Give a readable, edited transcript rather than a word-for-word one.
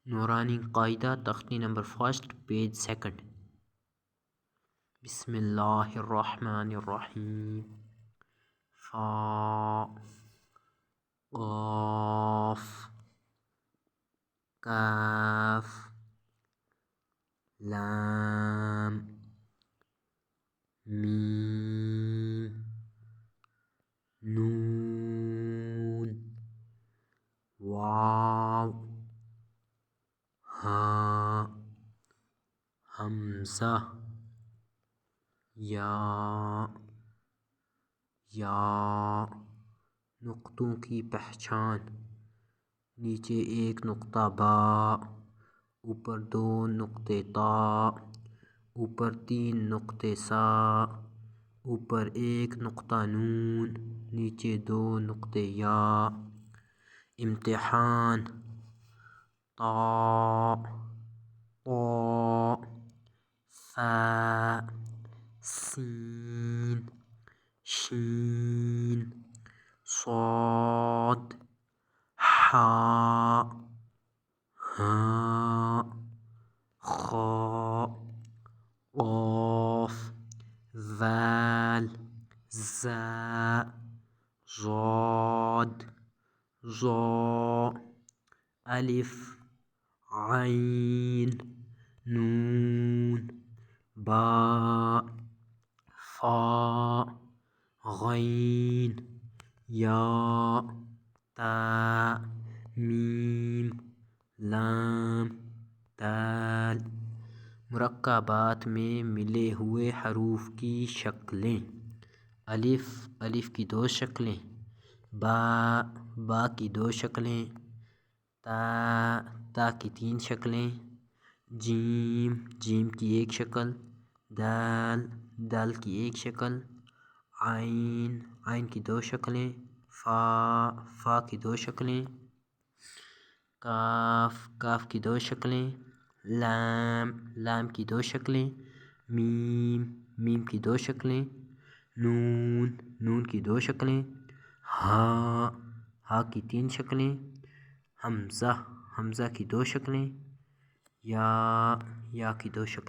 نورانی قاعدہ تختی number 1 page 2 بسم اللہ الرحمن الرحیم فا قاف کاف لام میم نون واو ہاء حمزہ یا نقطوں کی پہچان، نیچے 1 نقطہ با، اوپر 2 نقطے تا، اوپر 3 نقطے سا، اوپر 1 نقطہ نون، نیچے 2 نقطے یا۔ امتحان طا فا سین شین صاد حا ہاء خاء قاف ذال زاء ضاد ظا الف عین نون با فا غین یا تا میم لام دال۔ مرکبات میں ملے ہوئے حروف کی شکلیں: الف کی 2 شکلیں، با کی 2 شکلیں، تا کی 3 شکلیں، جیم کی 1 شکل، دال کی 1 شکل، عین کی 2 شکلیں، فا کی 2 شکلیں، کاف کی 2 شکلیں، لام کی 2 شکلیں، میم کی 2 شکلیں، نون کی 2 شکلیں، ہاء کی 3 شکلیں، حمزہ کی 2 شکلیں، یا کی 2 شکلیں۔